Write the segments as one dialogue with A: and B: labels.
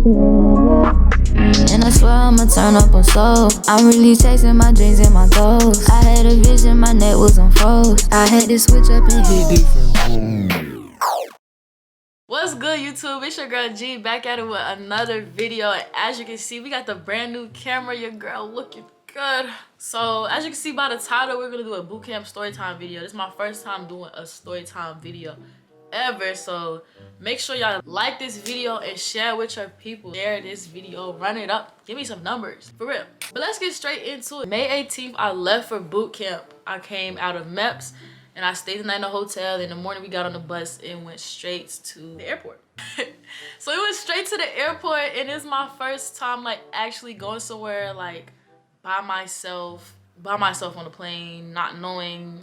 A: And I swear I'ma turn up on soul. I'm really chasing my dreams and my goals. I had a vision, my neck was on froze. I had to switch up and hit different.
B: What's good, YouTube? It's your girl G back at it with another video. And as you can see, we got the brand new camera. Your girl looking good. So as you can see by the title, we're gonna do a bootcamp storytime video. This is my first time doing a storytime video ever, so make sure y'all like this video and share with your people. Share this video, run it up, give me some numbers for real. But let's get straight into it. May 18th I left for boot camp. I came out of MEPS and I stayed the night in a hotel. In the morning we got on the bus and went straight to the airport. So we went straight to the airport, and it's my first time like actually going somewhere like by myself on the plane, not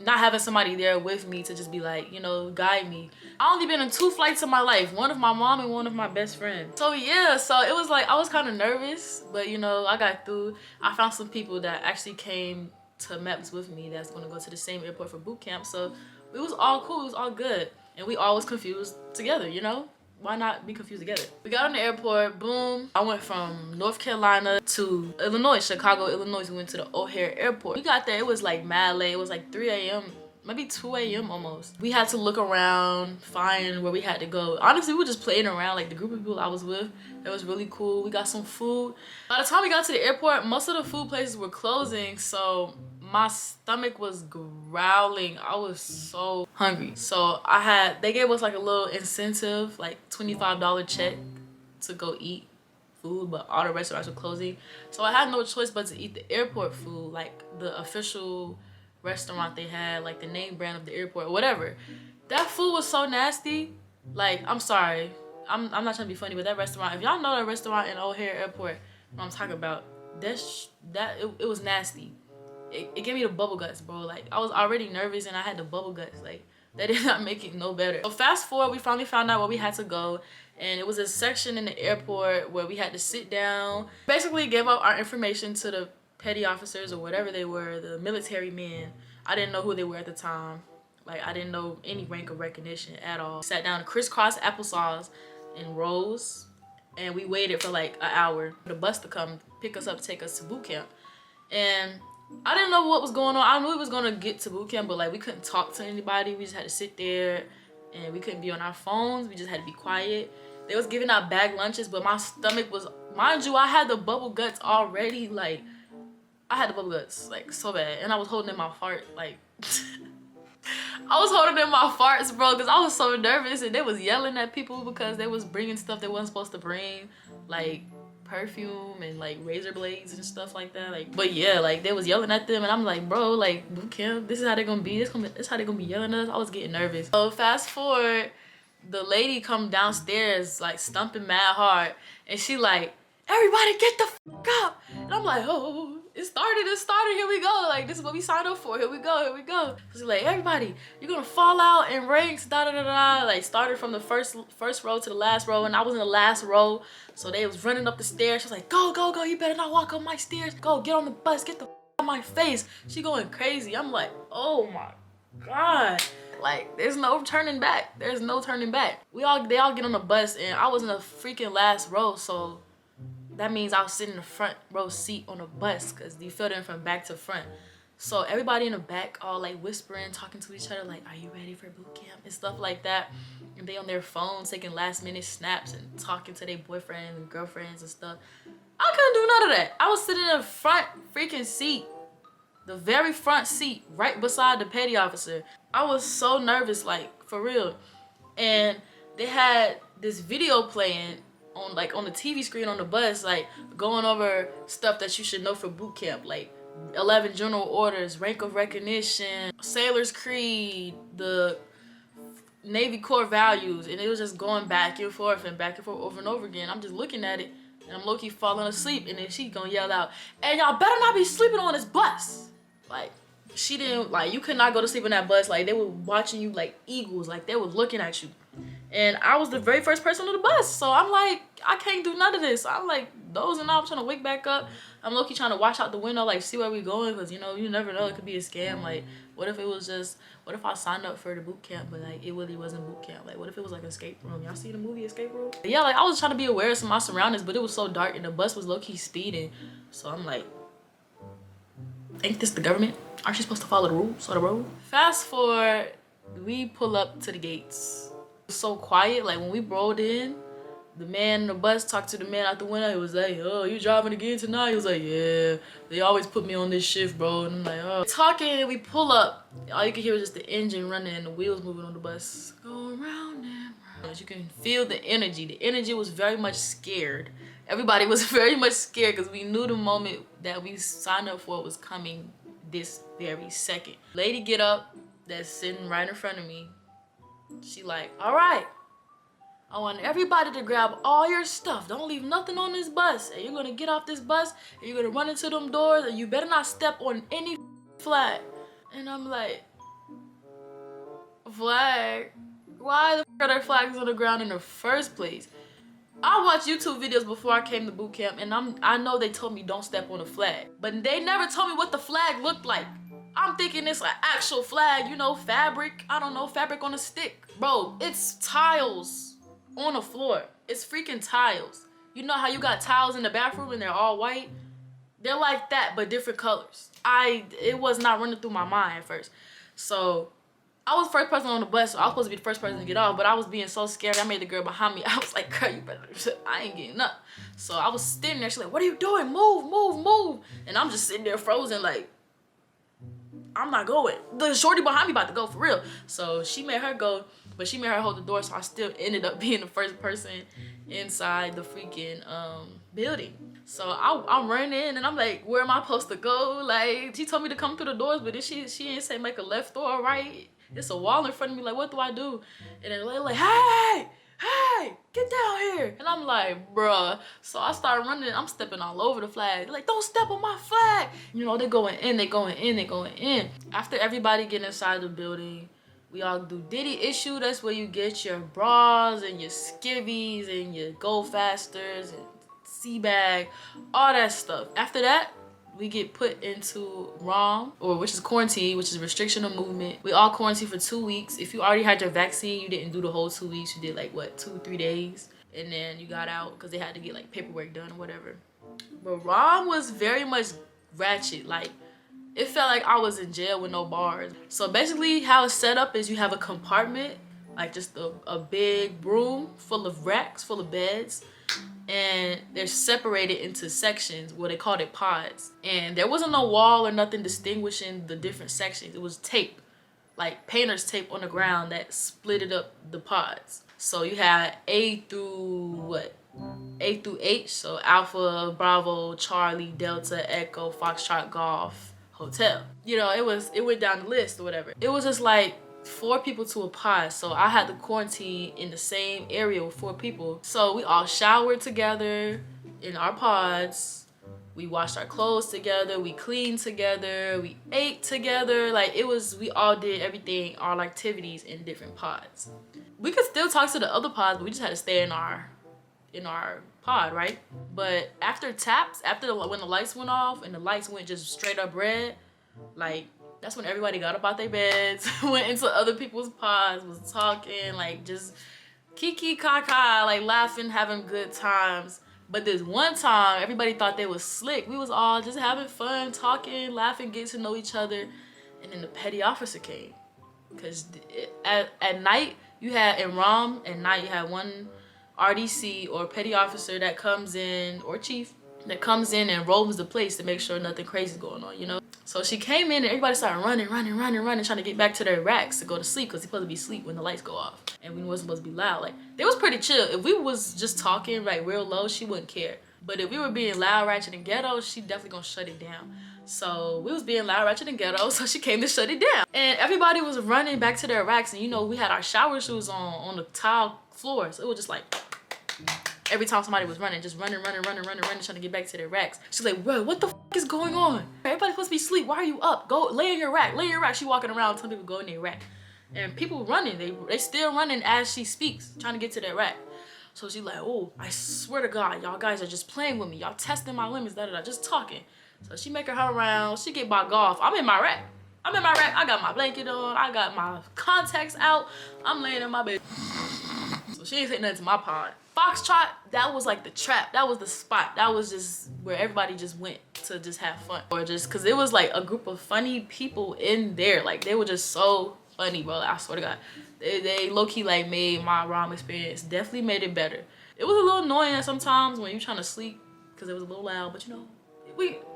B: having somebody there with me to just be like, you know, guide me. I only been in 2 flights in my life, one of my mom and one of my best friend. So yeah, so it was like I was kind of nervous, but you know, I got through. I found some people that actually came to MEPS with me that's gonna go to the same airport for boot camp, so it was all cool, it was all good, and we all was confused together, you know? Why not be confused together? We got on the airport, boom. I went from North Carolina to Illinois, Chicago, Illinois. We went to the O'Hare airport. We got there, it was like mad late. It was like 3 a.m., maybe 2 a.m. almost. We had to look around, find where we had to go. Honestly, we were just playing around, like the group of people I was with. It was really cool. We got some food. By the time we got to the airport, most of the food places were closing, so my stomach was growling. I was so hungry. So they gave us like a little incentive, like $25 check to go eat food, but all the restaurants were closing. So I had no choice but to eat the airport food, like the official restaurant they had, like the name brand of the airport, whatever. That food was so nasty. Like, I'm sorry. I'm not trying to be funny, but that restaurant, if y'all know that restaurant in O'Hare Airport, what I'm talking about, it was nasty. It gave me the bubble guts, bro. Like, I was already nervous and I had the bubble guts. Like, that did not make it no better. So fast forward, we finally found out where we had to go, and it was a section in the airport where we had to sit down. Basically gave up our information to the petty officers or whatever they were, the military men. I didn't know who they were at the time. Like, I didn't know any rank of recognition at all. Sat down crisscross applesauce in rows, and we waited for like an hour for the bus to come pick us up, take us to boot camp. And I didn't know what was going on. I knew we was gonna get to boot camp, but like we couldn't talk to anybody. We just had to sit there, and we couldn't be on our phones. We just had to be quiet. They was giving out bag lunches, but my stomach was, mind you, I had the bubble guts already. Like, I had the bubble guts like so bad, and I was holding in my fart. Like, I was holding in my farts, bro, because I was so nervous, and they was yelling at people because they was bringing stuff they wasn't supposed to bring, like perfume and like razor blades and stuff like that. Like, but yeah, like they was yelling at them, and I'm like, bro, like boot camp, this is how they're gonna be. This is how they're gonna be yelling at us. I was getting nervous. So fast forward, the lady come downstairs like stumping mad hard, and she like, everybody get the fuck up. And I'm like, oh, it started, here we go. Like, this is what we signed up for, here we go. She's like, everybody, you're gonna fall out in ranks, da da da da. Like, started from the first row to the last row, and I was in the last row, so they was running up the stairs. She was like, go, you better not walk up my stairs. Go, get on the bus, get the out of my face. She going crazy. I'm like, oh my God. Like, there's no turning back. They all get on the bus, and I was in the freaking last row, so that means I was sitting in the front row seat on the bus, because you filled in from back to front. So everybody in the back all like whispering, talking to each other, like, are you ready for boot camp and stuff like that. And they on their phones taking last minute snaps and talking to their boyfriends and girlfriends and stuff. I couldn't do none of that. I was sitting in the front freaking seat, the very front seat, right beside the petty officer. I was so nervous, like, for real. And they had this video playing on the TV screen on the bus, like going over stuff that you should know for boot camp, like 11 general orders, rank of recognition, sailor's creed, the Navy core values, and it was just going back and forth over and over again. I'm just looking at it, and I'm low-key falling asleep, and then she gonna yell out, and y'all better not be sleeping on this bus. Like, she didn't, like, you could not go to sleep on that bus. Like, they were watching you like eagles, like they were looking at you. And I was the very first person on the bus, so I'm like, I can't do none of this. I'm like dozing off, trying to wake back up. I'm low-key trying to watch out the window, like see where we going, because you know, you never know, it could be a scam. Like what if it was just, what if I signed up for the boot camp but like it really wasn't boot camp? Like what if it was like an escape room? Y'all see the movie Escape Room? Yeah, like I was trying to be aware of my surroundings, but it was so dark and the bus was low-key speeding. So I'm like, ain't this the government? Aren't you supposed to follow the rules of the road? Fast forward, we pull up to the gates. It was so quiet. Like when we rolled in, the man in the bus talked to the man out the window. He was like, oh, you driving again tonight? He was like, yeah, they always put me on this shift, bro. And I'm like, oh. Talking, and we pull up. All you can hear was just the engine running and the wheels moving on the bus. Going round and round. You can feel the energy. The energy was very much scared. Everybody was very much scared because we knew the moment that we signed up for was coming this very second. Lady get up that's sitting right in front of me. She like, all right, I want everybody to grab all your stuff. Don't leave nothing on this bus. And you're gonna get off this bus and you're gonna run into them doors and you better not step on any flag. And I'm like, flag? Why the f are there flags on the ground in the first place? I watched YouTube videos before I came to boot camp, and I know they told me don't step on a flag, but they never told me what the flag looked like. I'm thinking it's an actual flag, you know, fabric. I don't know, fabric on a stick. Bro, it's tiles on the floor. It's freaking tiles. You know how you got tiles in the bathroom and they're all white? They're like that, but different colors. It was not running through my mind at first. So I was the first person on the bus, so I was supposed to be the first person to get off, but I was being so scared. I made the girl behind me. I was like, girl, you better, I ain't getting up. So I was sitting there. She's like, what are you doing? Move, move, move. And I'm just sitting there frozen like, I'm not going. The shorty behind me about to go for real. So she made her go, but she made her hold the door, so I still ended up being the first person inside the freaking building. So I'm running in and I'm like, where am I supposed to go? Like, she told me to come through the doors, but then she didn't say make a left or a right. It's a wall in front of me, like, what do I do? And they're like, hey, get down here. And I'm like, bruh. So I start running, I'm stepping all over the flag. They're like, don't step on my flag. You know, they're going in, they're going in, they're going in. After everybody get inside the building, we all do Diddy issue. That's where you get your bras and your skivvies and your Go Fasters and sea bag, all that stuff. After that, we get put into ROM, or which is quarantine, which is restriction of movement. We all quarantine for 2 weeks. If you already had your vaccine, you didn't do the whole 2 weeks. You did like what, 2-3 days, and then you got out because they had to get like paperwork done or whatever. But ROM was very much ratchet. Like, it felt like I was in jail with no bars. So basically how it's set up is you have a compartment, like just a big room full of racks, full of beds, and they're separated into sections, where they called it pods. And there wasn't no wall or nothing distinguishing the different sections. It was tape, like painter's tape on the ground that splitted up the pods. So you had A through H, so Alpha, Bravo, Charlie, Delta, Echo, Foxtrot, Golf, Hotel. You know, it went down the list or whatever. It was just like 4 people to a pod, so I had to quarantine in the same area with 4 people. So we all showered together in our pods, we washed our clothes together, we cleaned together, we ate together. Like, we all did everything, all activities in different pods. We could still talk to the other pods, but we just had to stay in our pod, right? But after taps, when the lights went off and the lights went just straight up red, like, that's when everybody got up out their beds, went into other people's pods, was talking, like just kiki kaka, like laughing, having good times. But this one time, everybody thought they was slick. We was all just having fun, talking, laughing, getting to know each other. And then the petty officer came. Because at night, you had, in ROM, at night you had one RDC or petty officer that comes in, or chief, that comes in and roams the place to make sure nothing crazy is going on, you know? So she came in and everybody started running, trying to get back to their racks to go to sleep, because they're supposed to be asleep when the lights go off. And we wasn't supposed to be loud. Like, they was pretty chill. If we was just talking like real low, she wouldn't care. But if we were being loud, ratchet, and ghetto, she definitely gonna shut it down. So we was being loud, ratchet, and ghetto, so she came to shut it down. And everybody was running back to their racks, and you know, we had our shower shoes on the tile floor. So it was just like, every time somebody was running, just running, trying to get back to their racks. She's like, bro, what the f is going on? Everybody's supposed to be asleep. Why are you up? Go lay in your rack, lay in your rack. She walking around telling people go in their rack. And people running, they still running as she speaks, trying to get to their rack. So she's like, oh, I swear to God, y'all guys are just playing with me. Y'all testing my limits, da da da, just talking. So she making her round. She get by golf. I'm in my rack. I got my blanket on. I got my contacts out. I'm laying in my bed. So she ain't saying nothing to my pod. Foxtrot, that was like the trap. That was the spot. That was just where everybody just went to just have fun. Or just, cause it was like a group of funny people in there. Like they were just so funny, bro. I swear to God. They low-key like made my ROM experience, definitely made it better. It was a little annoying sometimes when you're trying to sleep because it was a little loud, but you know,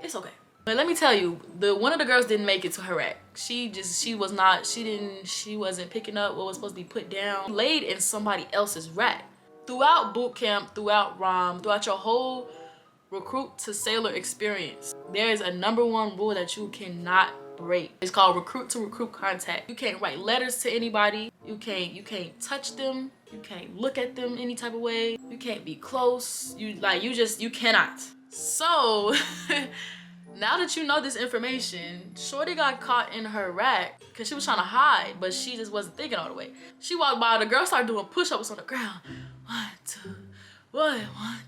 B: it's okay. But let me tell you, one of the girls didn't make it to her rack. She wasn't picking up what was supposed to be put down. She laid in somebody else's rack. Throughout boot camp, throughout ROM, throughout your whole recruit to sailor experience, there is a #1 rule that you cannot break. It's called recruit to recruit contact. You can't write letters to anybody. You can't touch them. You can't look at them any type of way. You can't be close. You cannot. So now that you know this information, Shorty got caught in her rack because she was trying to hide, but she just wasn't thinking all the way. She walked by, the girl started doing push-ups on the ground. 1, 2, 1,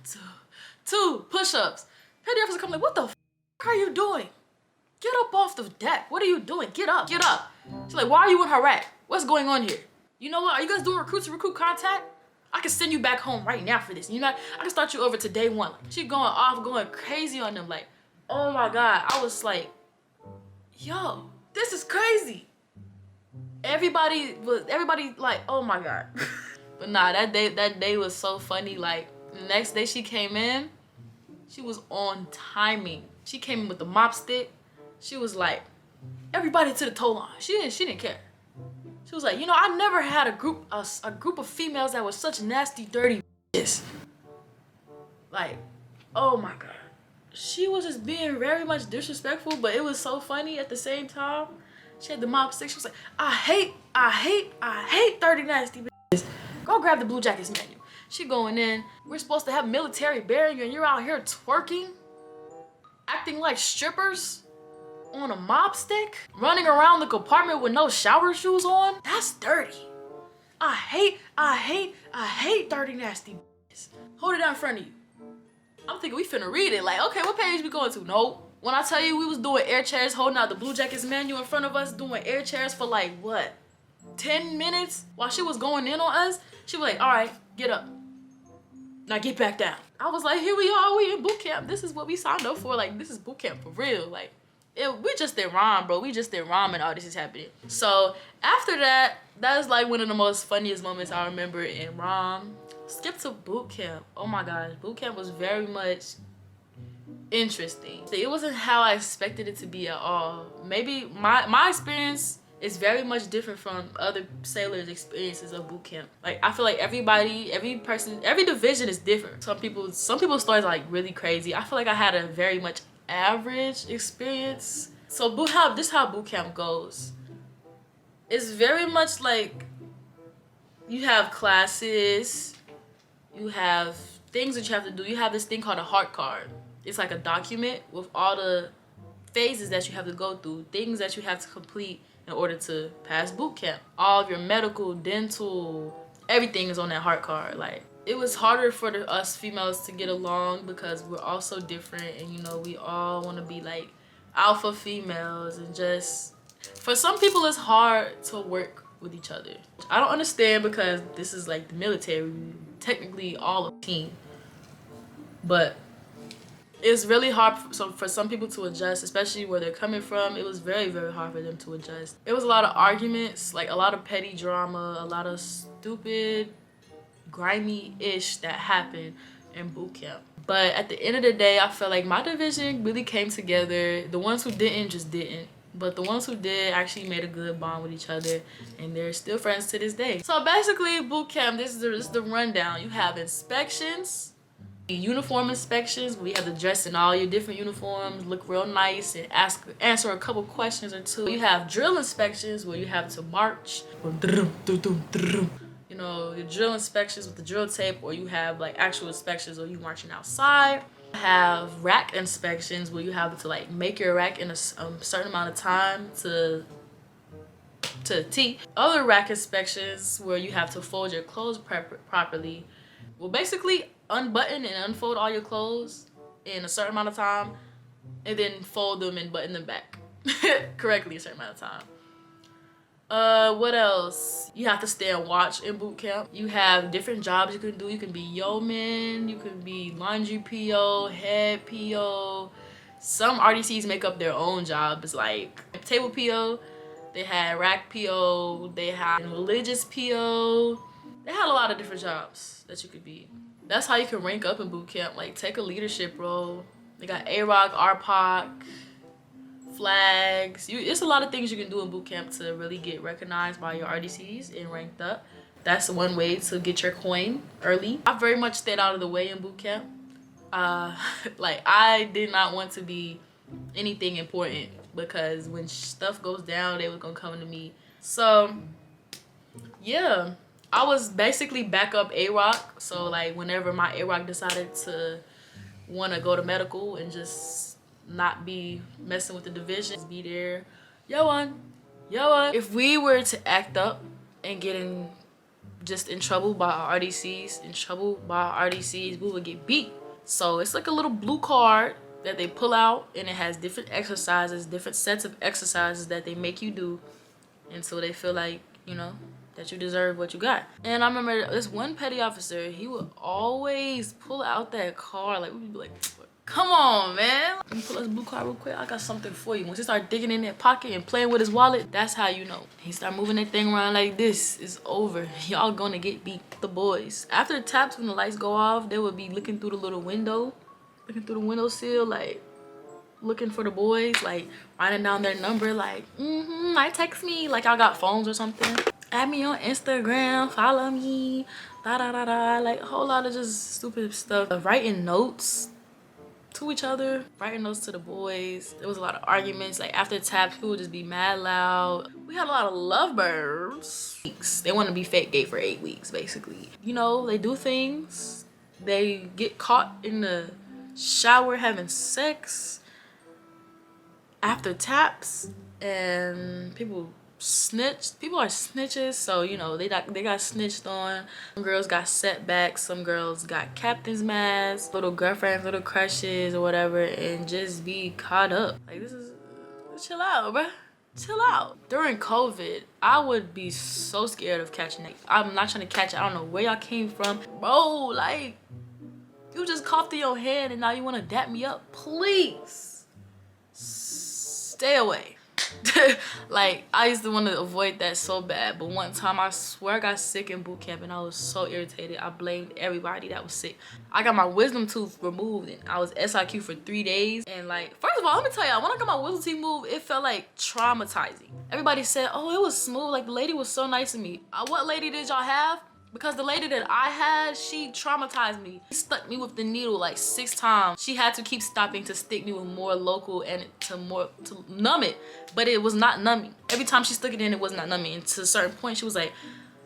B: 2, 2 push-ups. Petty officer come like, what the f are you doing? Get up off the deck. What are you doing? Get up, get up. She's like, why are you in her rack? What's going on here? You know what? Are you guys doing recruit to recruit contact? I can send you back home right now for this. You know, I can start you over to day 1. She going off, going crazy on them. Like, oh my God. I was like, yo, this is crazy. Everybody like, oh my God. But nah, that day was so funny. Like, the next day she came in, she was on timing. She came in with the mop stick. She was like, everybody to the tow line. She didn't care. She was like, you know, I never had a group of females that were such nasty, dirty bitches. Like, oh my God. She was just being very much disrespectful, but it was so funny at the same time. She had the mop stick. She was like, I hate dirty, nasty bitches. Go grab the Blue Jackets menu. She going in. We're supposed to have military bearing and you're out here twerking, acting like strippers on a mop stick, running around the compartment with no shower shoes on. That's dirty. I hate dirty, nasty bitches. Hold it down in front of you. I'm thinking we finna read it. Like, okay, what page we going to? Nope. When I tell you we was doing air chairs, holding out the Blue Jackets menu in front of us, doing air chairs for like, what, 10 minutes? While she was going in on us, she was like, all right, get up. Now get back down. I was like, here we are, we in boot camp. This is what we signed up for. Like, this is boot camp for real. Like, we just did ROM, bro. We just did ROM and all this is happening. So after that, that was like one of the most funniest moments I remember in ROM. Skip to boot camp. Oh my gosh, boot camp was very much interesting. It wasn't how I expected it to be at all. Maybe my experience is very much different from other sailors' experiences of boot camp. Like, I feel like everybody, every person, every division is different. Some people's stories are like really crazy. I feel like I had a very much average experience. So this is how boot camp goes. It's very much like you have classes, you have things that you have to do. You have this thing called a heart card. It's like a document with all the phases that you have to go through, things that you have to complete in order to pass boot camp. All of your medical, dental, everything is on that heart card. Like, it was harder for us females to get along because we're all so different, and you know, we all want to be like alpha females, and just for some people it's hard to work with each other. I don't understand because this is like the military, technically all a team, but it's really hard for some people to adjust, especially where they're coming from. It was very, very hard for them to adjust. It was a lot of arguments, like a lot of petty drama, a lot of stupid, grimy-ish that happened in boot camp. But at the end of the day, I felt like my division really came together. The ones who didn't just didn't. But the ones who did actually made a good bond with each other, and they're still friends to this day. So basically, boot camp, this is the rundown. You have inspections, uniform inspections, where you have to dress in all your different uniforms, look real nice, and answer a couple questions or two. You have drill inspections, where you have to march, you know, your drill inspections with the drill tape, or you have like actual inspections or you marching outside. Have rack inspections, where you have to like make your rack in a certain amount of time to T. Other rack inspections where you have to fold your clothes properly. well, basically unbutton and unfold all your clothes in a certain amount of time, and then fold them and button them back correctly a certain amount of time. What else? You have to stay and watch in boot camp. You have different jobs you can do. You can be yeoman, you can be laundry PO, head PO. Some RDCs make up their own jobs, like table PO, they had rack PO, they had religious PO. They had a lot of different jobs that you could be. That's how you can rank up in boot camp. Like, take a leadership role. They got A-Rock, RPOC, flags. It's a lot of things you can do in boot camp to really get recognized by your RDCs and ranked up. That's one way to get your coin early. I very much stayed out of the way in boot camp. Like, I did not want to be anything important, because when stuff goes down, they were gonna come to me. So yeah, I was basically backup A-Rock. So like, whenever my A-Rock decided to want to go to medical and just not be messing with the division, just be there, yo on. If we were to act up and get in trouble by our RDCs, we would get beat. So it's like a little blue card that they pull out, and it has different exercises, different sets of exercises that they make you do until they feel like, you know, that you deserve what you got. And I remember this one petty officer, he would always pull out that card. Like, we'd be like, come on, man. Let me pull this blue card real quick. I got something for you. Once he started digging in that pocket and playing with his wallet, that's how you know. He started moving that thing around like this. It's over. Y'all gonna get beat, the boys. After the taps, when the lights go off, they would be looking through the little window, looking through the windowsill, like looking for the boys, like writing down their number, like, I text me, like y'all got phones or something. Add me on Instagram, follow me, like a whole lot of just stupid stuff. Writing notes to each other, writing notes to the boys. There was a lot of arguments. Like, after taps, people would just be mad loud. We had a lot of lovebirds. They want to be fake gay for 8 weeks, basically. You know, they do things. They get caught in the shower having sex after taps, and people are snitches, so you know, they got snitched on. Some girls got setbacks, some girls got captain's mads, little girlfriends, little crushes or whatever, and just be caught up. Like, this is, chill out, bruh. Chill out. During COVID, I would be so scared of catching it. I'm not trying to catch it. I don't know where y'all came from, bro. Like, you just coughed in your hand and now you want to dap me up. Please stay away. Like, I used to want to avoid that so bad, but one time I swear I got sick in boot camp and I was so irritated. I blamed everybody that was sick. I got my wisdom tooth removed and I was SIQ for 3 days. And like, first of all, let me tell y'all, when I got my wisdom teeth moved, it felt like traumatizing. Everybody said, oh, it was smooth, like the lady was so nice to me. What lady did y'all have? Because the lady that I had, she traumatized me. She stuck me with the needle like 6 times. She had to keep stopping to stick me with more local and to numb it, but it was not numbing. Every time she stuck it in, it was not numbing. And to a certain point, she was like,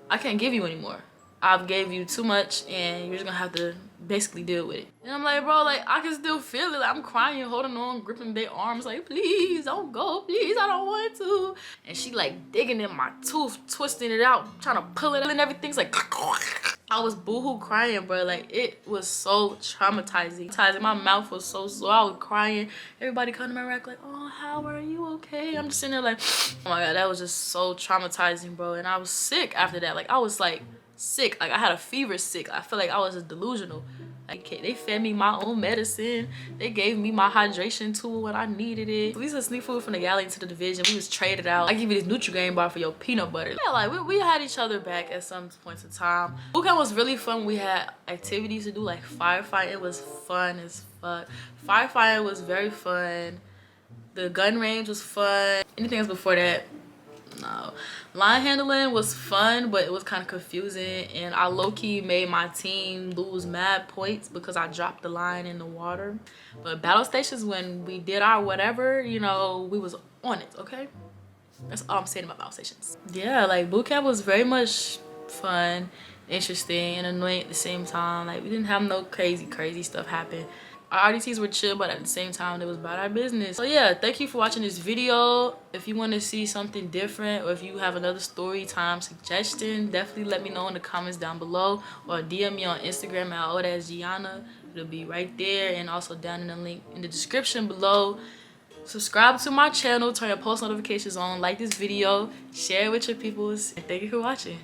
B: I can't give you anymore. I've gave you too much and you're just gonna have to basically deal with it. And I'm like, bro, like, I can still feel it. Like, I'm crying, holding on, gripping their arms, like, please don't go, please, I don't want to. And she like digging in my tooth, twisting it out, trying to pull it and everything's like, I was boohoo crying, bro. Like, it was so traumatizing. My mouth was so sore. I was crying. Everybody come to my rack like, oh, how are you okay? I'm just sitting there like, oh my God, that was just so traumatizing, bro. And I was sick after that. Like, I was like sick. Like, I had a fever sick. I feel like I was just delusional. Like, they fed me my own medicine. They gave me my hydration tool when I needed it. We used to sneak food from the galley into the division. We was traded out. I give you this Nutri-Grain bar for your peanut butter. Yeah, like, we had each other back at some points in time. Bootcamp was really fun. We had activities to do, like firefighting. It was fun as fuck. Firefighting was very fun. The gun range was fun. Anything else before that? No. Line handling was fun, but it was kind of confusing, and I low-key made my team lose mad points because I dropped the line in the water. But battle stations, when we did our whatever, you know, we was on it, okay? That's all I'm saying about battle stations. Yeah, like, bootcamp was very much fun, interesting, and annoying at the same time. Like, we didn't have no crazy stuff happen. Our RDTs were chill, but at the same time, it was about our business. So yeah, thank you for watching this video. If you want to see something different, or if you have another story time suggestion, definitely let me know in the comments down below, or DM me on Instagram at Lifeasgii. It'll be right there, and also down in the link in the description below. Subscribe to my channel, turn your post notifications on, like this video, share it with your peoples, and thank you for watching.